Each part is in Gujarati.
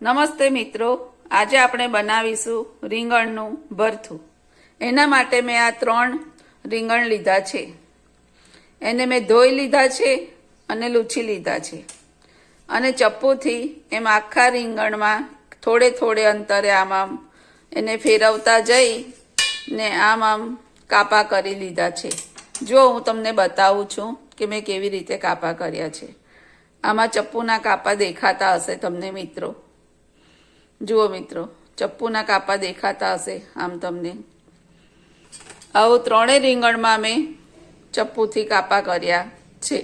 નમસ્તે મિત્રો, આજે આપણે બનાવીશું રીંગણનું ભરથું। એના માટે મેં આ 3 રીંગણ લીધા છે। એને મેં ધોઈ લીધા છે અને લૂછી લીધા છે અને ચપ્પુથી એમ આખા રીંગણમાં થોડે થોડે અંતરે આમ એને ફેરવતા જઈ ને આમ કાપા કરી લીધા છે। જો હું તમને બતાવું છું કે મેં કેવી રીતે કાપા કર્યા છે। આમાં ચપ્પુના કાપા દેખાતા હશે તમને મિત્રો। જુઓ મિત્રો, ચપ્પુના કાપા દેખાતા હશે આમ તમને। આવું 3 રીંગણમાં મેં ચપ્પુથી કાપા કર્યા છે।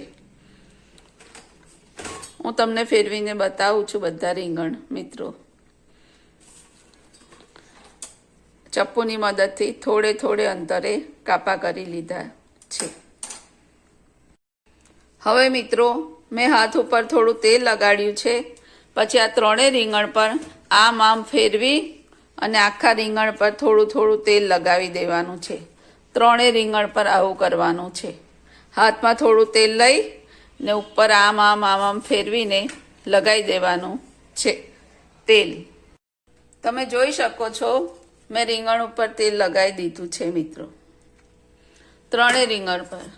હું તમને ફેરવીને બતાવું છું બધા રીંગણ મિત્રો। ચપ્પુની મદદથી થોડે થોડે અંતરે કાપા કરી લીધા છે। હવે મિત્રો, મેં હાથ ઉપર થોડું તેલ લગાડ્યું છે। પછી આ 3 રીંગણ પર આમ ફેરવી અને આખા રીંગણ પર થોડું થોડું તેલ લગાવી દેવાનું છે। 3 રીંગણ પર આવું કરવાનું છે। હાથમાં થોડું તેલ લઈ ને ઉપર આમ ફેરવીને લગાવી દેવાનું છે તેલ। તમે જોઈ શકો છો મેં રીંગણ ઉપર તેલ લગાવી દીધું છે મિત્રો, 3 રીંગણ પર।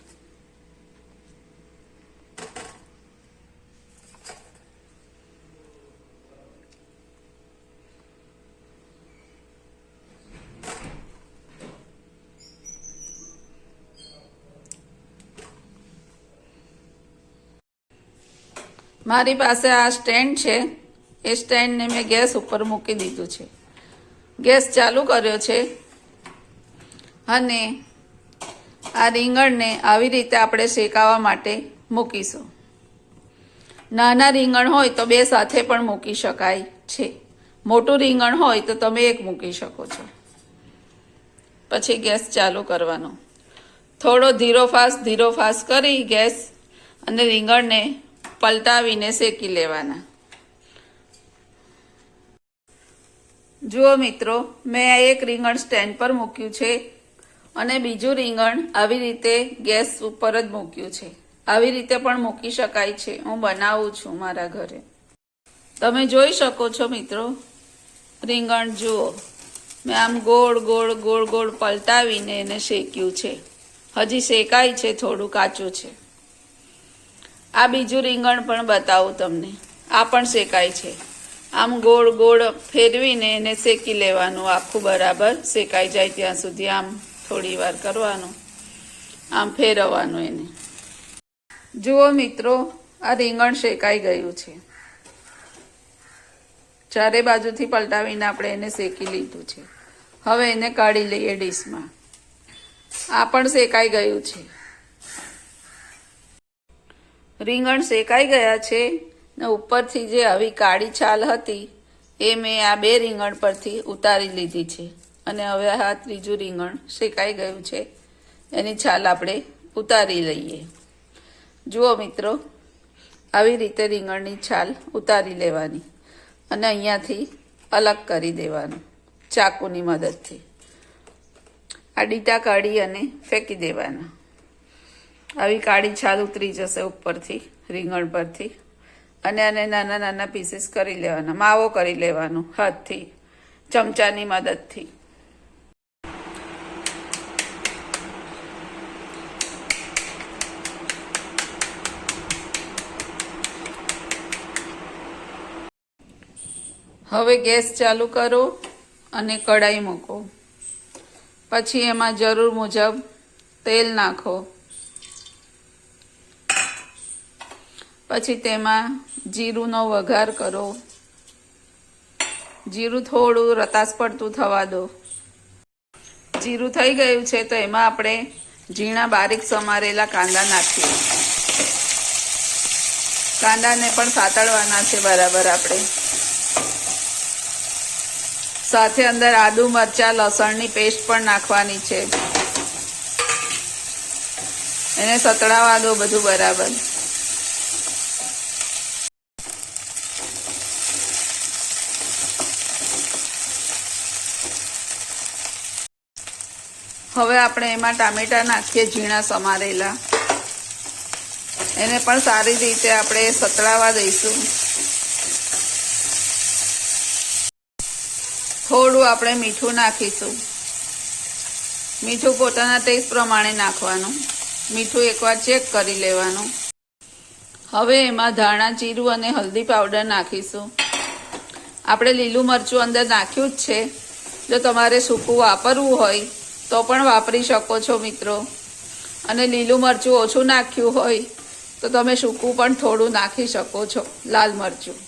મારી પાસે આ સ્ટેન્ડ છે, એ સ્ટેન્ડને મેં ગેસ ઉપર મૂકી દીધું છે। ગેસ ચાલુ કર્યો છે અને આ રીંગણને આવી રીતે આપણે શેકાવા માટે મૂકીશું। નાના રીંગણ હોય તો 2 સાથે પણ મૂકી શકાય છે। મોટું રીંગણ હોય તો તમે 1 મૂકી શકો છો। પછી ગેસ ચાલુ કરવાનો, થોડો ધીરો ફાસ કરી ગેસ અને રીંગણને પલટાવીને શેકી લેવાના। જુઓ મિત્રો, મેં આ 1 રીંગણ સ્ટેન્ડ પર મૂક્યું છે અને બીજું રીંગણ આવી રીતે ગેસ ઉપર જ મૂક્યું છે। આવી રીતે પણ મૂકી શકાય છે, હું બનાવું છું મારા ઘરે। તમે જોઈ શકો છો મિત્રો, રીંગણ જુઓ, મેં આમ ગોળ ગોળ પલટાવીને એને શેક્યું છે। હજી શેકાય છે, થોડું કાચું છે। આ બીજું રીંગણ પણ બતાવું તમને, આ પણ શેકાય છે। આમ ગોળ ફેરવીને એને શેકી લેવાનું, આખું બરાબર શેકાઈ જાય ત્યાં સુધી આમ થોડી વાર કરવાનું, આમ ફેરવવાનું એને। જુઓ મિત્રો, આ રીંગણ શેકાઈ ગયું છે। ચારે બાજુથી પલટાવીને આપણે એને શેકી લીધું છે। હવે એને કાઢી લઈએ ડીશમાં। આ પણ શેકાઈ ગયું છે। રીંગણ શેકાઈ ગયા છે ને ઉપરથી જે આવી કાળી છાલ હતી એ મેં આ 2 રીંગણ પરથી ઉતારી લીધી છે અને હવે આ 3જું રીંગણ શેકાઈ ગયું છે, એની છાલ આપણે ઉતારી લઈએ। જુઓ મિત્રો, આવી રીતે રીંગણની છાલ ઉતારી લેવાની અને અહીંયાથી અલગ કરી દેવાનું ચાકુની મદદથી। આ ડીટા કાઢી અને ફેંકી દેવાના। આવી કાળી છાલ ઉતરી જશે ઉપરથી રીંગણ પરથી અને આને નાના નાના પીસીસ કરી લેવાના, માવો કરી લેવાનો હાથથી, ચમચાની મદદથી। હવે ગેસ ચાલુ કરો અને કઢાઈ મૂકો। પછી એમાં જરૂર મુજબ તેલ નાખો। પછી તેમાં જીરુંનો વઘાર કરો। જીરું થોડું રતાસ પડતું થવા દો। જીરું થઈ ગયું છે તો એમાં આપણે ઝીણા બારીક સમારેલા કાંદા નાખીએ। કાંદાને પણ સાતળવાના છે બરાબર આપણે। સાથે અંદર આદુ મરચાં લસણની પેસ્ટ પણ નાખવાની છે। એને સતળાવા દો બધું બરાબર। હવે આપણે એમાં ટામેટા નાખીએ ઝીણા સમારેલા। એને પણ સારી રીતે આપણે સતળાવા દઈશું। થોડું આપણે મીઠું નાખીશું. મીઠું પોતાના ટેસ્ટ પ્રમાણે નાખવાનું. મીઠું એકવાર ચેક કરી લેવાનું. હવે એમાં ધાણા જીરું અને હલ્દી પાવડર નાખીશું. આપણે લીલું મરચું અંદર નાખ્યું જ છે. જો તમારે સૂકું વાપરવું હોય તો પણ વાપરી શકો છો મિત્રો. અને લીલું મરચું ઓછું નાખ્યું હોય તો તમે સૂકું પણ થોડું નાખી શકો છો, લાલ મરચું.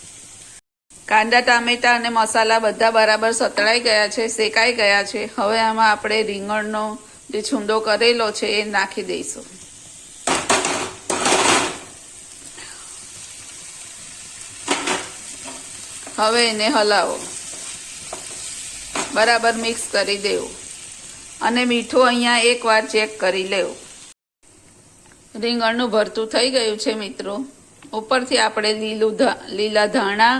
કાંદા ટામેટા અને મસાલા બધા બરાબર સતળાઈ ગયા છે, શેકાઈ ગયા છે. હવે આમાં આપણે રીંગણનો જે છૂંદો કરેલો છે એ નાખી દઈશું. હવે એને હલાવો, બરાબર મિક્સ કરી દેવું. અને મીઠું અહીંયા એકવાર ચેક કરી લેવું. રીંગણનું ભરતું થઈ ગયું છે મિત્રો. ઉપરથી આપણે લીલા ધાણા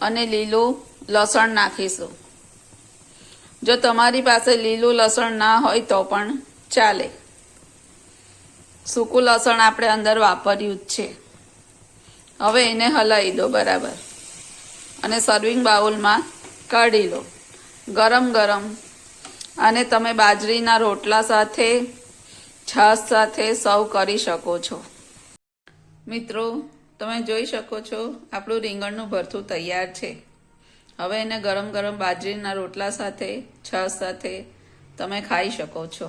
અને લીલું લસણ નાખીશું. જો તમારી પાસે લીલું લસણ ના હોય તો પણ ચાલે. સૂકું લસણ આપણે અંદર વાપર્યું જ છે. હવે એને હલાવી દો બરાબર અને સર્વિંગ બાઉલમાં કાઢી લો. ગરમ ગરમ અને તમે બાજરીના રોટલા સાથે, છાશ સાથે સર્વ કરી શકો છો. મિત્રો તમે જોઈ શકો છો આપણું રીંગણનું ભરતું તૈયાર છે. હવે એને ગરમ ગરમ બાજરીના રોટલા સાથે, છાશ સાથે તમે ખાઈ શકો છો.